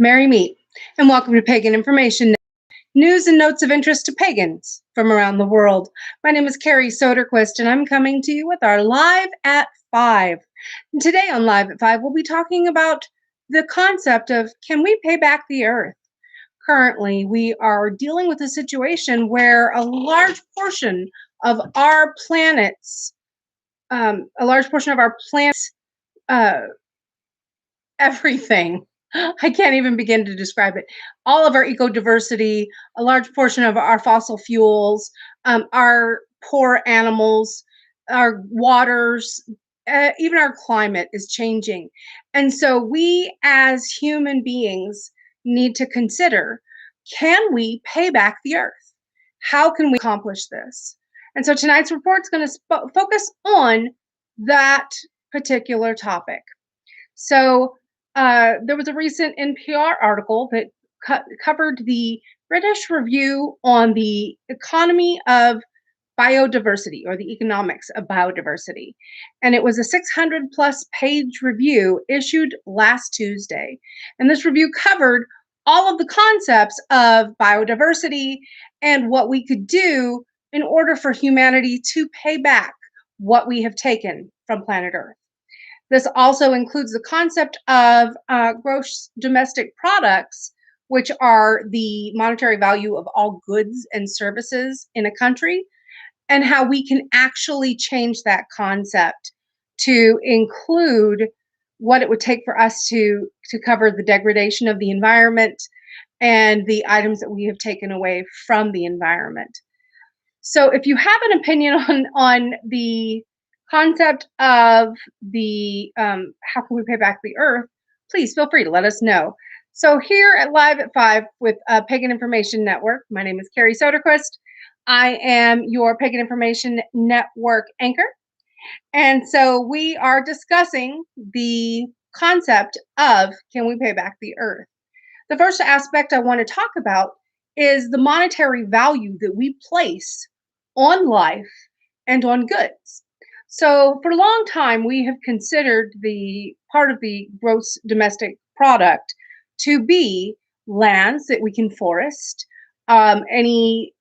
Merry meet, and welcome to Pagan Information, news and notes of interest to pagans from around the world. My name is Carrie Soderquist, and I'm coming to you with our Live at 5. And today on Live at 5, we'll be talking about the concept of, can we pay back the earth? Currently, we are dealing with a situation where a large portion of our planet's, uh, everything. I can't even begin to describe it. All of our ecodiversity, a large portion of our fossil fuels, our poor animals, our waters, even our climate is changing. And so we as human beings need to consider, can we pay back the earth? How can we accomplish this? And so tonight's report is going to focus on that particular topic. So there was a recent NPR article that covered the British review on the economy of biodiversity, or the economics of biodiversity. And it was a 600 plus page review issued last Tuesday. And this review covered all of the concepts of biodiversity and what we could do in order for humanity to pay back what we have taken from planet Earth. This also includes the concept of gross domestic products, which are the monetary value of all goods and services in a country, and how we can actually change that concept to include what it would take for us to cover the degradation of the environment and the items that we have taken away from the environment. So if you have an opinion on the concept of the how can we pay back the earth, please feel free to let us know. So here at Live at 5 with Pagan Information Network, my name is Carrie Soderquist. I am your Pagan Information Network anchor. And so we are discussing the concept of, can we pay back the earth? The first aspect I want to talk about is the monetary value that we place on life and on goods. So for a long time, we have considered the part of the gross domestic product to be lands that we can forest, any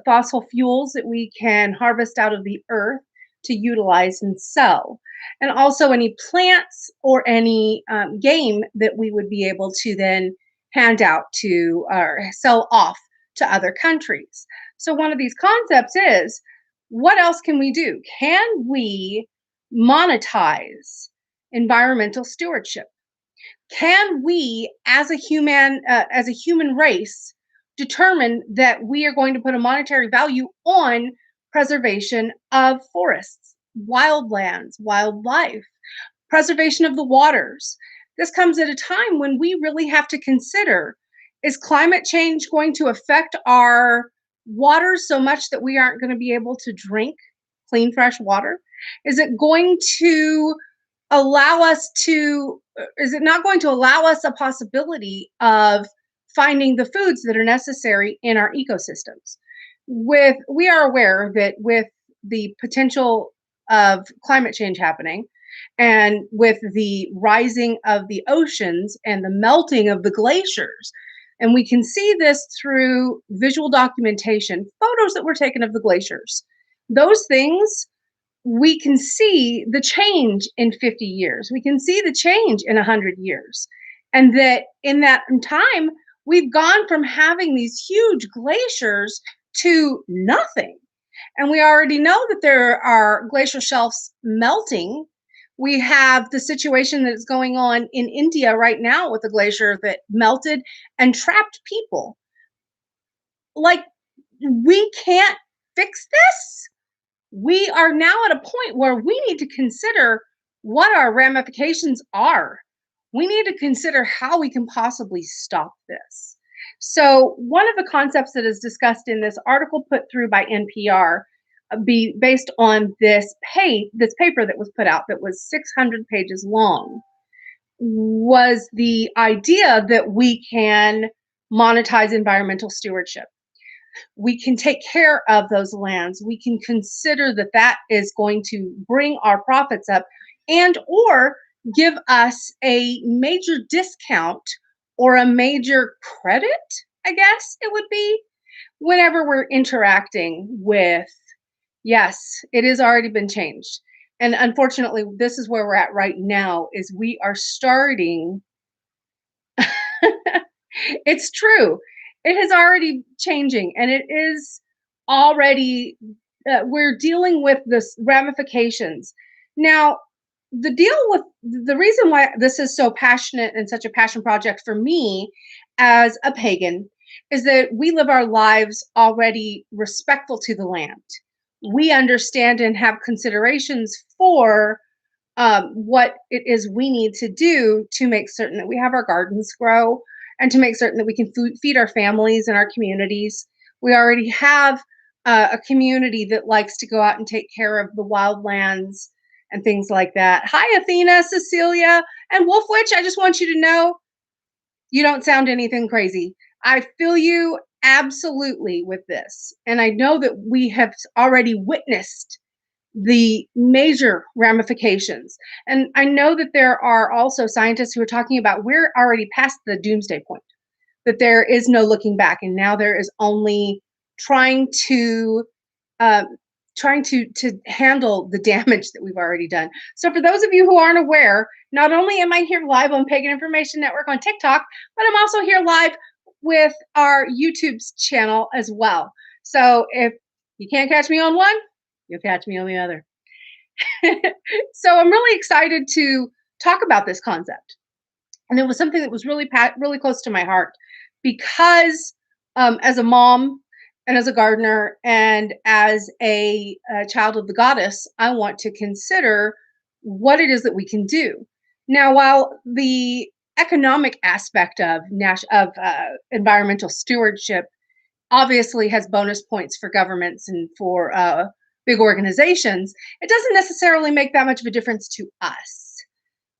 fossil fuels that we can harvest out of the earth to utilize and sell, and also any plants or any game that we would be able to then hand out to or sell off to other countries. So one of these concepts is, what else can we do? Can we monetize environmental stewardship? Can we, as a human race, determine that we are going to put a monetary value on preservation of forests, wildlands, wildlife, preservation of the waters? This comes at a time when we really have to consider, is climate change going to affect our water so much that we aren't going to be able to drink clean, fresh water? Is it going to allow us to, is it not going to allow us a possibility of finding the foods that are necessary in our ecosystems? We are aware that with the potential of climate change happening, and with the rising of the oceans and the melting of the glaciers, and we can see this through visual documentation, photos that were taken of the glaciers. Those things, we can see the change in 50 years. We can see the change in 100 years. And that in that time, we've gone from having these huge glaciers to nothing. And we already know that there are glacier shelves melting. We have the situation that is going on in India right now with a glacier that melted and trapped people. Like, we can't fix this. We are now at a point where we need to consider what our ramifications are. We need to consider how we can possibly stop this. So one of the concepts that is discussed in this article put through by NPR, be based on this paper that was put out that was 600 pages long, was the idea that we can monetize environmental stewardship. We can take care of those lands. We can consider that that is going to bring our profits up and or give us a major discount or a major credit, I guess it would be, whenever we're interacting with, yes, it has already been changed. And unfortunately, this is where we're at right now is we are starting it's true. It is already changing and it is already we're dealing with this ramifications. Now, the reason why this is so passionate and such a passion project for me as a pagan is that we live our lives already respectful to the land. We understand and have considerations for what it is we need to do to make certain that we have our gardens grow and to make certain that we can feed our families and our communities. We already have a community that likes to go out and take care of the wildlands and things like that. Hi, Athena, Cecilia, and Wolf Witch. I just want you to know you don't sound anything crazy. I feel you absolutely with this. And I know that we have already witnessed the major ramifications. And I know that there are also scientists who are talking about we're already past the doomsday point, that there is no looking back, and now there is only trying to uh, trying to handle the damage that we've already done. So for those of you who aren't aware, not only am I here live on Pagan Information Network on TikTok, but I'm also here live with our YouTube's channel as well. So if you can't catch me on one, you'll catch me on the other. So I'm really excited to talk about this concept. And it was something that was really close to my heart because as a mom and as a gardener and as a child of the goddess, I want to consider what it is that we can do. Now, while the economic aspect of environmental stewardship obviously has bonus points for governments and for big organizations, it doesn't necessarily make that much of a difference to us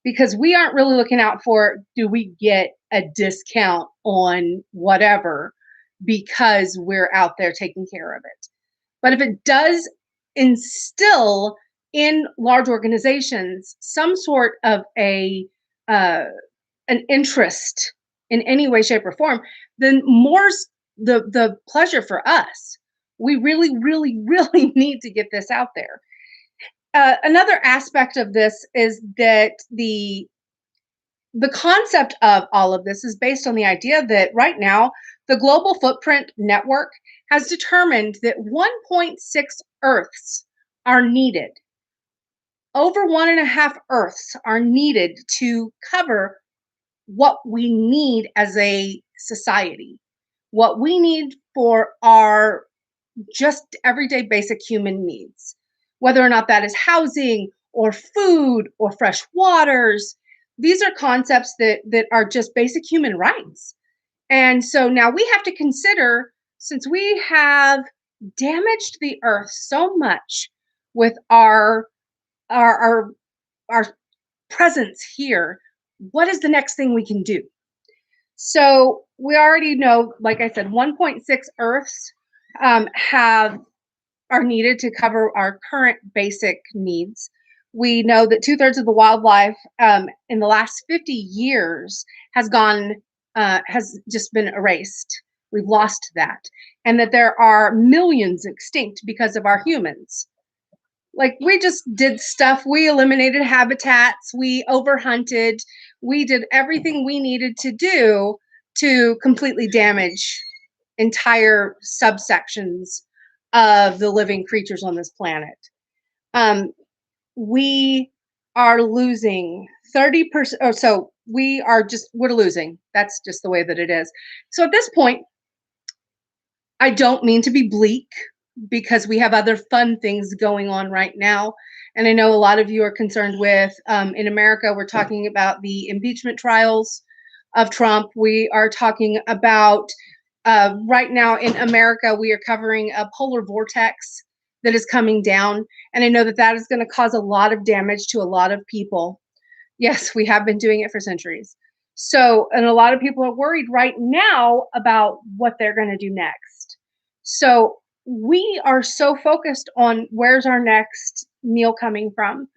because we aren't really looking out for, do we get a discount on whatever because we're out there taking care of it. But if it does instill in large organizations some sort of an interest in any way, shape, or form, then more's the pleasure for us. We really, really, really need to get this out there. Another aspect of this is that the concept of all of this is based on the idea that right now the Global Footprint Network has determined that 1.6 Earths are needed. Over 1.5 Earths are needed to cover what we need as a society, what we need for our just everyday basic human needs, whether or not that is housing or food or fresh waters. These are concepts that are just basic human rights. And so now we have to consider, since we have damaged the earth so much with our our, our presence here, what is the next thing we can do? So we already know, like I said, 1.6 Earths have are needed to cover our current basic needs. We know that 2/3 of the wildlife in the last 50 years has just been erased. We've lost that, and that there are millions extinct because of our humans. Like we just did stuff. We eliminated habitats. We overhunted. We did everything we needed to do to completely damage entire subsections of the living creatures on this planet. Um, we are losing 30%. Oh, so we're losing. That's just the way that it is. So at this point, I don't mean to be bleak because we have other fun things going on right now. And I know a lot of you are concerned with, in America, we're talking about the impeachment trials of Trump. We are talking about, right now in America, we are covering a polar vortex that is coming down. And I know that that is going to cause a lot of damage to a lot of people. Yes, we have been doing it for centuries. So, and a lot of people are worried right now about what they're going to do next. So we are so focused on where's our next meal coming from.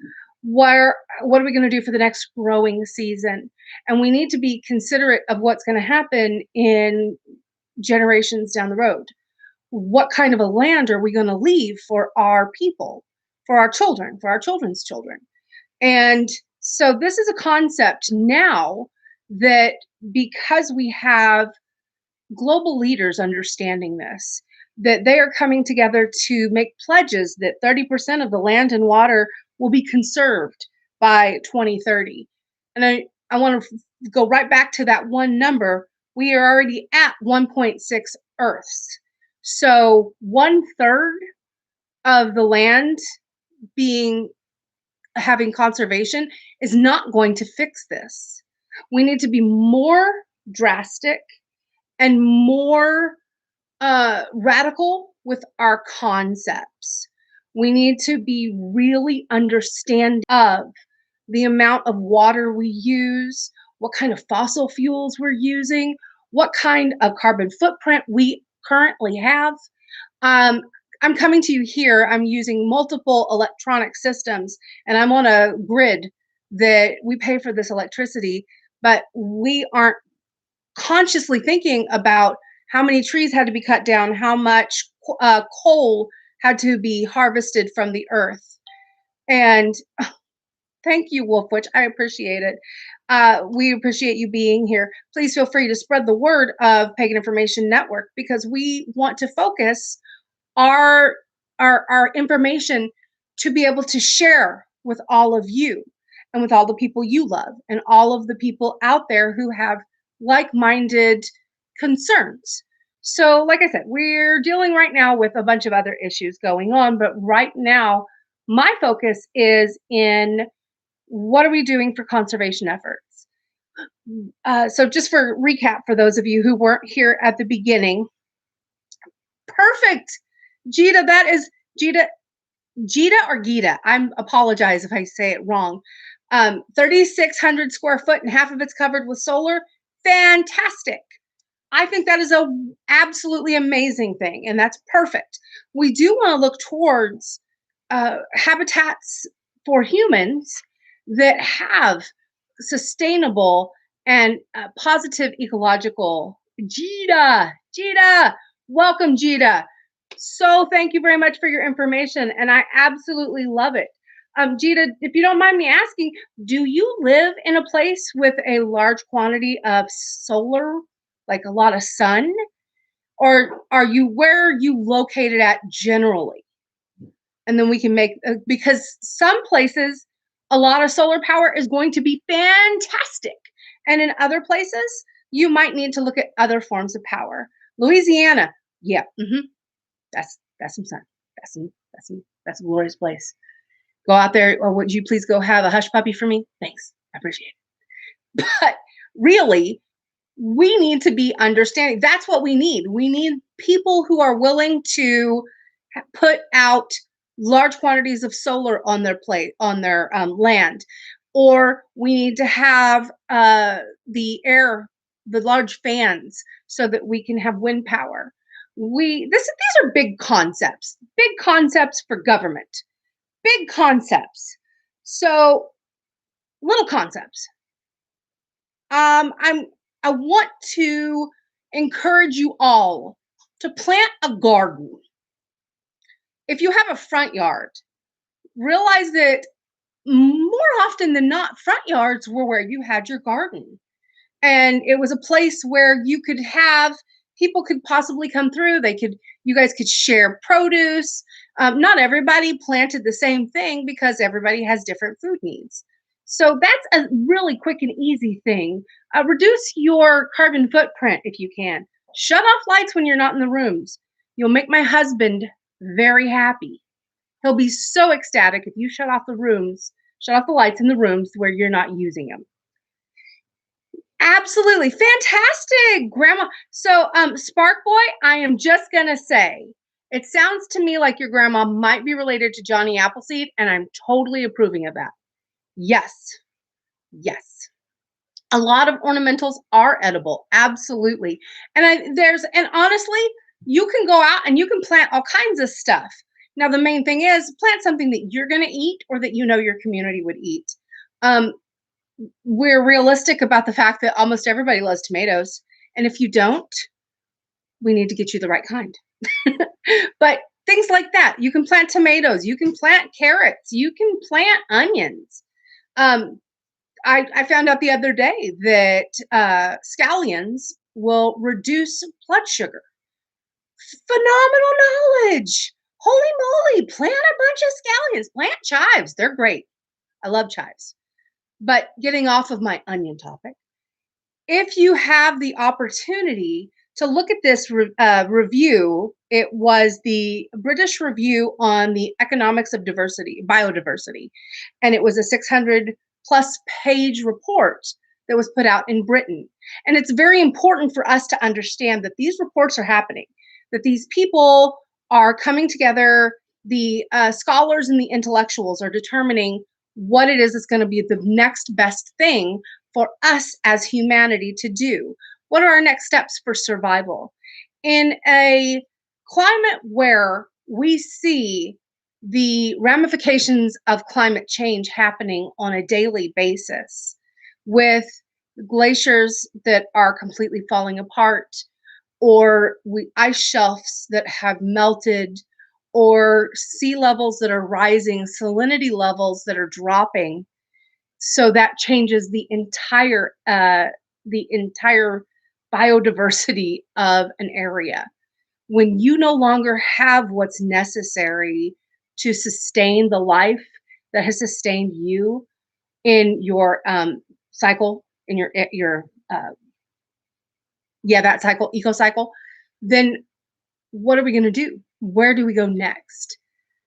Where what are we going to do for the next growing season? And we need to be considerate of what's going to happen in generations down the road. What kind of a land are we going to leave for our people, for our children, for our children's children? And so this is a concept now that, because we have global leaders understanding this, that they are coming together to make pledges that 30% of the land and water will be conserved by 2030. And I want to go right back to that one number. We are already at 1.6 Earths. So one third of the land being having conservation is not going to fix this. We need to be more drastic and more radical with our concepts. We need to be really understanding of the amount of water we use, what kind of fossil fuels we're using, what kind of carbon footprint we currently have. Um, I'm coming to you here. I'm using multiple electronic systems, and I'm on a grid that we pay for this electricity, but we aren't consciously thinking about how many trees had to be cut down, how much coal had to be harvested from the earth. And thank you, Wolfwitch. I appreciate it. We appreciate you being here. Please feel free to spread the word of Pagan Information Network, because we want to focus our our information to be able to share with all of you and with all the people you love and all of the people out there who have like-minded concerns. So, like I said, we're dealing right now with a bunch of other issues going on, but right now my focus is in what are we doing for conservation efforts. So just for recap, for those of you who weren't here at the beginning, perfect. Gita, that is Gita, Gita or Gita. I apologize if I say it wrong. 3,600 square foot and half of it's covered with solar. Fantastic. I think that is a absolutely amazing thing, and that's perfect. We do want to look towards habitats for humans that have sustainable and positive ecological. Jita, welcome, Jita. So thank you very much for your information, and I absolutely love it. Jita, if you don't mind me asking, do you live in a place with a large quantity of solar, like a lot of sun, or are you, where are you located at generally? And then we can make, because some places a lot of solar power is going to be fantastic, and in other places you might need to look at other forms of power. Louisiana, yeah, that's some sun. That's a glorious place. Go out there, or would you please go have a hush puppy for me? Thanks, I appreciate it. But really, we need to be understanding. That's what we need. We need people who are willing to put out large quantities of solar on their plate, on their land, or we need to have the large fans, so that we can have wind power. These are big concepts for government, big concepts. So little concepts. I want to encourage you all to plant a garden. If you have a front yard, realize that more often than not, front yards were where you had your garden. And it was a place where you could have, people could possibly come through. You guys could share produce. Not everybody planted the same thing, because everybody has different food needs. So that's a really quick and easy thing. Reduce your carbon footprint if you can. Shut off lights when you're not in the rooms. You'll make my husband very happy. He'll be so ecstatic if you shut off the lights in the rooms where you're not using them. Absolutely. Fantastic, Grandma. So, Spark Boy, I am just going to say, it sounds to me like your grandma might be related to Johnny Appleseed, and I'm totally approving of that. Yes. Yes. A lot of ornamentals are edible. Absolutely. And honestly, you can go out and you can plant all kinds of stuff. Now, the main thing is plant something that you're going to eat or that you know your community would eat. Um, we're realistic about the fact that almost everybody loves tomatoes. And if you don't, we need to get you the right kind. But things like that, you can plant tomatoes, you can plant carrots, you can plant onions. Um, I found out the other day that scallions will reduce blood sugar. Phenomenal knowledge. Holy moly, plant a bunch of scallions, plant chives. They're great. I love chives. But getting off of my onion topic, if you have the opportunity to look at this review, it was the British Review on the Economics of Diversity, Biodiversity, and it was a 600 plus page report that was put out in Britain. And it's very important for us to understand that these reports are happening, that these people are coming together, the scholars and the intellectuals are determining what it is that's going to be the next best thing for us as humanity to do. What are our next steps for survival? In a climate where we see the ramifications of climate change happening on a daily basis, with glaciers that are completely falling apart, or ice shelves that have melted, or sea levels that are rising, salinity levels that are dropping, so that changes the entire biodiversity of an area. When you no longer have what's necessary to sustain the life that has sustained you in your cycle, in your that cycle, eco cycle, then what are we going to do? Where do we go next?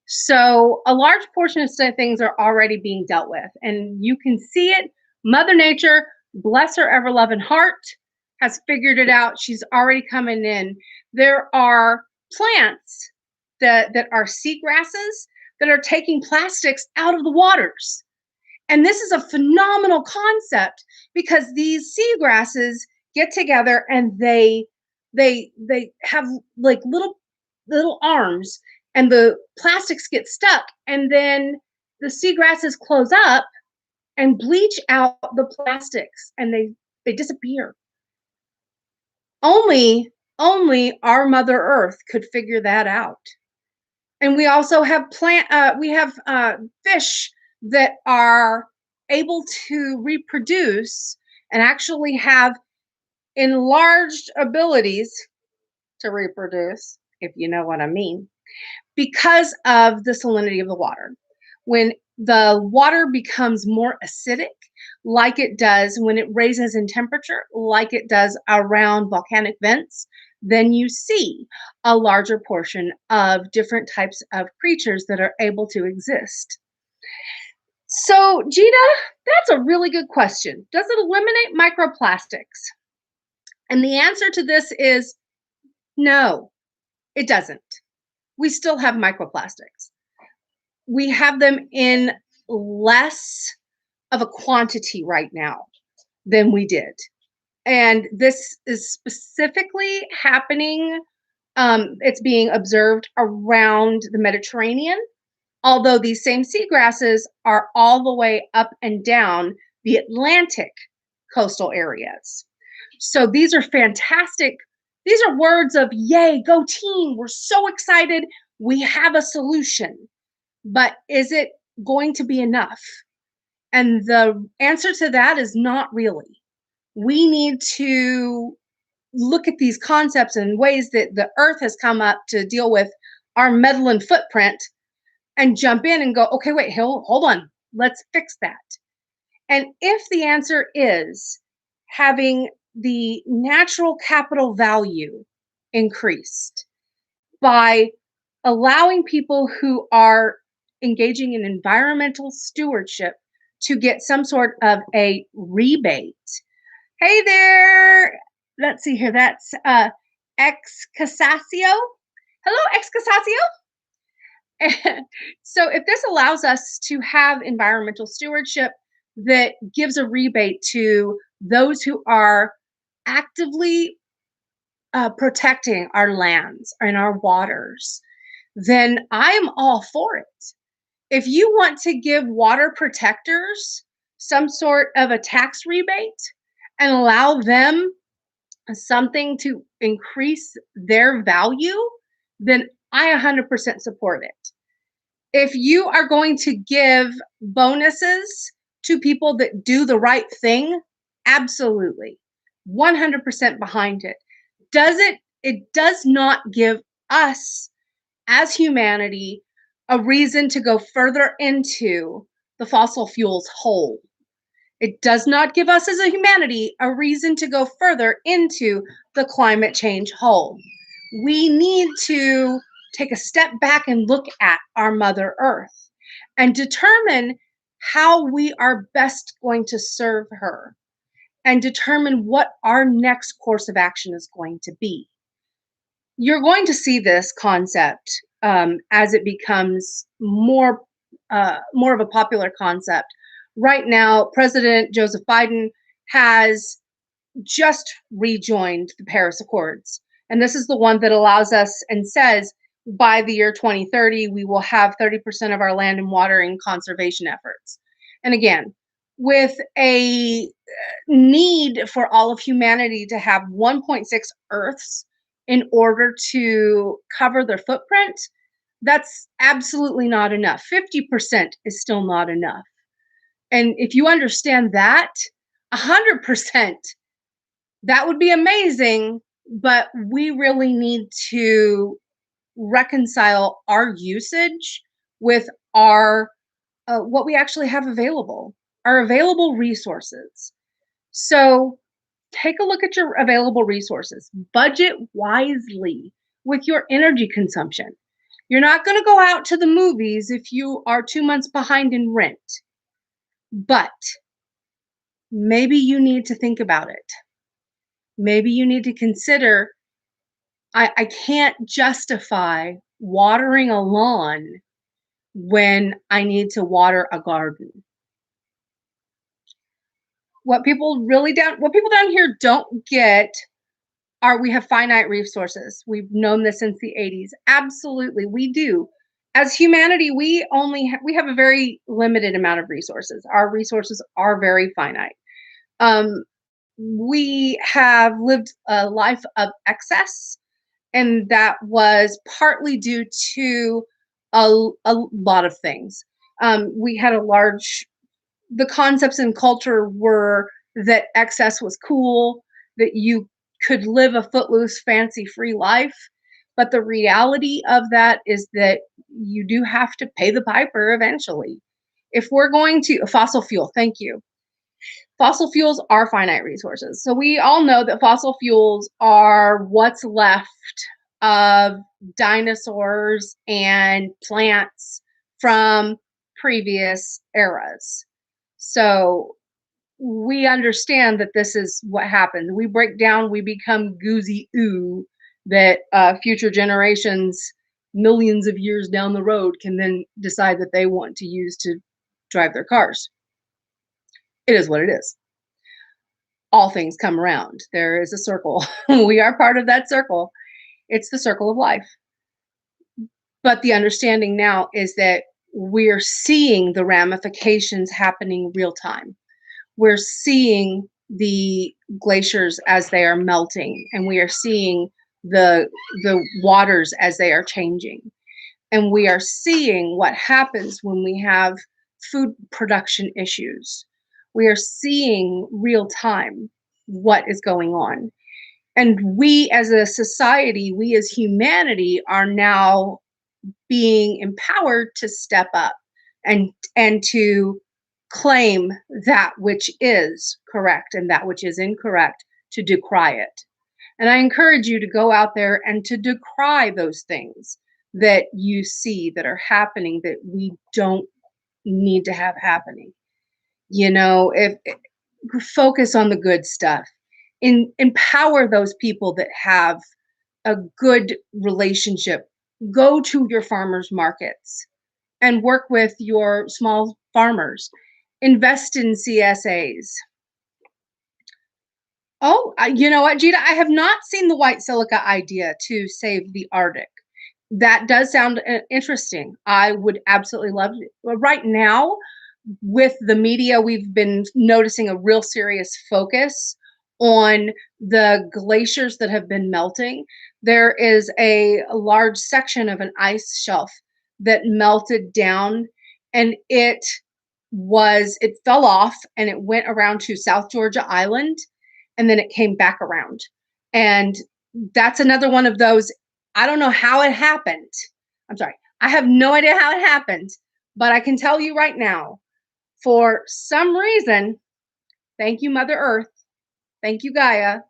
So a large portion of things are already being dealt with, and you can see it. Mother Nature, bless her ever loving heart, has figured it out. She's already coming in. There are plants that are seagrasses that are taking plastics out of the waters. And this is a phenomenal concept because these seagrasses get together and they have like little arms, and the plastics get stuck, and then the seagrasses close up and bleach out the plastics, and they disappear. Only our Mother Earth could figure that out. And we also have fish that are able to reproduce and actually have enlarged abilities to reproduce, if you know what I mean, because of the salinity of the water. When the water becomes more acidic, like it does when it raises in temperature, like it does around volcanic vents, then you see a larger portion of different types of creatures that are able to exist. So, Gina, that's a really good question. Does it eliminate microplastics? And the answer to this is no, it doesn't. We still have microplastics. We have them in less of a quantity right now than we did. And this is specifically happening, it's being observed around the Mediterranean, although these same seagrasses are all the way up and down the Atlantic coastal areas. So these are fantastic. These are words of yay, go team. We're so excited. We have a solution. But is it going to be enough? And the answer to that is not really. We need to look at these concepts and ways that the earth has come up to deal with our meddling footprint and jump in and go, okay, wait, hold on, let's fix that. And if the answer is having the natural capital value increased by allowing people who are engaging in environmental stewardship to get some sort of a rebate. Hey there, let's see here, that's Ex Casasio. Hello, Ex Casasio. So if this allows us to have environmental stewardship that gives a rebate to those who are actively protecting our lands and our waters, then I'm all for it. If you want to give water protectors some sort of a tax rebate and allow them something to increase their value, then I 100% support it. If you are going to give bonuses to people that do the right thing, absolutely. 100% behind it. It does not give us as humanity a reason to go further into the fossil fuels hole. It does not give us as a humanity a reason to go further into the climate change hole. We need to take a step back and look at our Mother Earth and determine how we are best going to serve her and determine what our next course of action is going to be. You're going to see this concept as it becomes more of a popular concept. Right now, President Joseph Biden has just rejoined the Paris Accords. And this is the one that allows us and says by the year 2030, we will have 30% of our land and water in conservation efforts. And again, with a need for all of humanity to have 1.6 Earths in order to cover their footprint, that's absolutely not enough. 50% is still not enough. And if you understand that, 100%, that would be amazing. But we really need to reconcile our usage with our what we actually have available, our available resources. So take a look at your available resources. Budget wisely with your energy consumption. You're not going to go out to the movies if you are 2 months behind in rent, but maybe you need to think about it. Maybe you need to consider I can't justify watering a lawn when I need to water a garden. What people down here don't get are we have finite resources. We've known this since the 80s. Absolutely, we do. As humanity, we have a very limited amount of resources. Our resources are very finite. Um, we have lived a life of excess, and that was partly due to a lot of things. We had the concepts in culture were that excess was cool, that you could live a footloose, fancy free life. But the reality of that is that you do have to pay the piper eventually. If we're going to fossil fuel, thank you. Fossil fuels are finite resources. So we all know that fossil fuels are what's left of dinosaurs and plants from previous eras. So we understand that this is what happens. We break down, we become goozy oo that future generations, millions of years down the road, can then decide that they want to use to drive their cars. It is what it is. All things come around. There is a circle. We are part of that circle. It's the circle of life. But the understanding now is that we're seeing the ramifications happening real time. We're seeing the glaciers as they are melting, and we are seeing the waters as they are changing. And we are seeing what happens when we have food production issues. We are seeing real time what is going on. And we as a society, we as humanity are now being empowered to step up and to claim that which is correct and that which is incorrect, to decry it. And I encourage you to go out there and to decry those things that you see that are happening that we don't need to have happening. If focus on the good stuff, empower those people that have a good relationship. Go to your farmers markets and work with your small farmers. Invest in CSAs. Oh, you know what, Gita? I have not seen the white silica idea to save the Arctic. That does sound interesting. I would absolutely love it. Well, right now, with the media, we've been noticing a real serious focus on the glaciers that have been melting. There is a large section of an ice shelf that melted down, and it fell off and it went around to South Georgia Island, and then it came back around. And that's another one of those. I don't know how it happened. I'm sorry. I have no idea how it happened, but I can tell you right now, for some reason, thank you, Mother Earth, thank you, Gaia,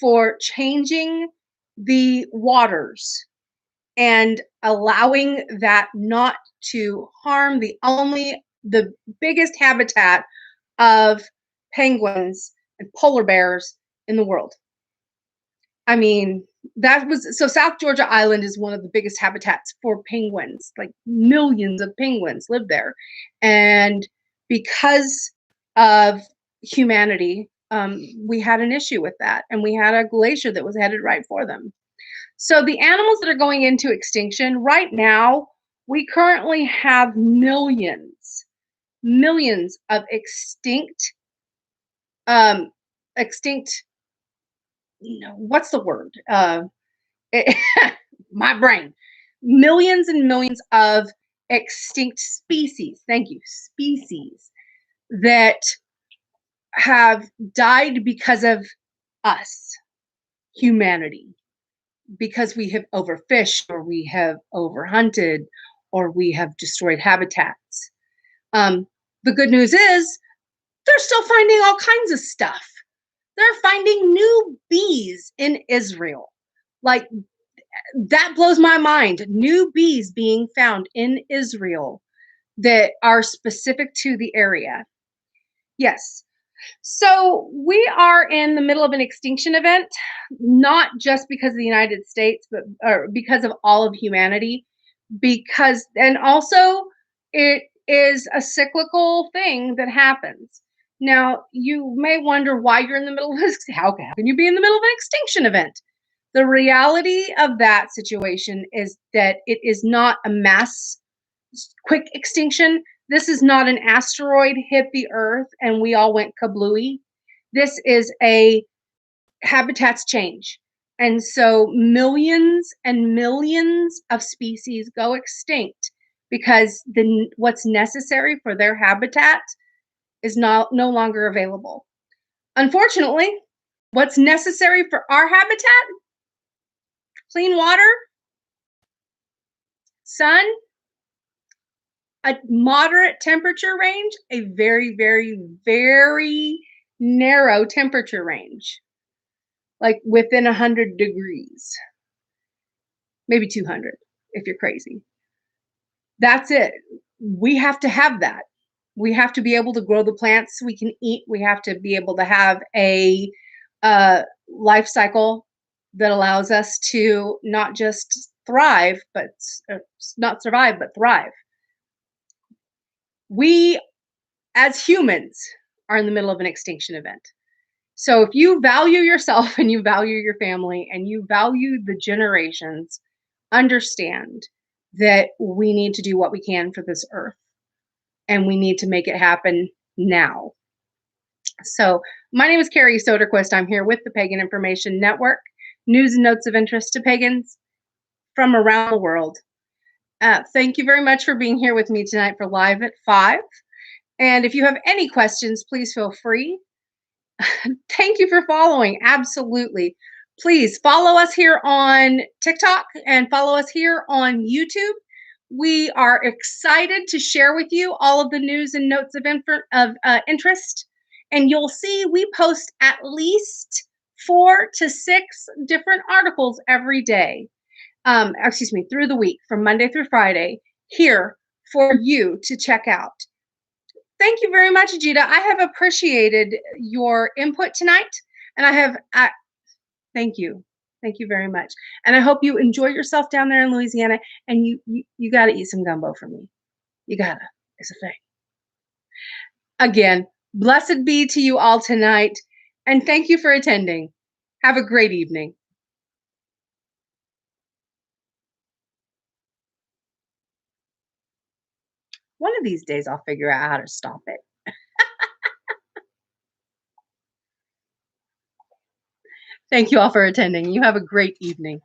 for changing the waters and allowing that not to harm the biggest habitat of penguins and polar bears in the world. I mean, South Georgia Island is one of the biggest habitats for penguins. Like millions of penguins live there. And because of humanity, we had an issue with that. And we had a glacier that was headed right for them. So the animals that are going into extinction right now, we currently have millions of um, extinct, what's the word? It, my brain. Millions and millions of extinct species. Thank you. Species that have died because of us, humanity, because we have overfished or we have overhunted or we have destroyed habitats. The good news is they're still finding all kinds of stuff. They're finding new bees in Israel. Like, that blows my mind. New bees being found in Israel that are specific to the area. Yes. So we are in the middle of an extinction event, not just because of the United States, but because of all of humanity. And also it is a cyclical thing that happens. Now, you may wonder why you're in the middle of this. How can you be in the middle of an extinction event? The reality of that situation is that it is not a mass quick extinction. This is not an asteroid hit the earth and we all went kablooey. This is a habitats change. And so millions and millions of species go extinct because what's necessary for their habitat is no longer available. Unfortunately, what's necessary for our habitat? Clean water, sun, a moderate temperature range, a very, very, very narrow temperature range, like within 100 degrees, maybe 200 if you're crazy. That's it. We have to have that. We have to be able to grow the plants we can eat. We have to be able to have a life cycle that allows us to not just thrive, but not survive, but thrive. We, as humans, are in the middle of an extinction event. So if you value yourself and you value your family and you value the generations, understand that we need to do what we can for this earth and we need to make it happen now. So my name is Carrie Soderquist. I'm here with the Pagan Information Network, news and notes of interest to pagans from around the world. Thank you very much for being here with me tonight for Live at 5. And if you have any questions, please feel free. Thank you for following. Absolutely. Please follow us here on TikTok and follow us here on YouTube. We are excited to share with you all of the news and notes of interest. And you'll see we post at least 4 to 6 different articles every day. Through the week, from Monday through Friday, here for you to check out. Thank you very much, Ajita. I have appreciated your input tonight, and thank you. Thank you very much. And I hope you enjoy yourself down there in Louisiana, and you got to eat some gumbo for me. You got to. It's a thing. Again, blessed be to you all tonight, and thank you for attending. Have a great evening. One of these days, I'll figure out how to stop it. Thank you all for attending. You have a great evening.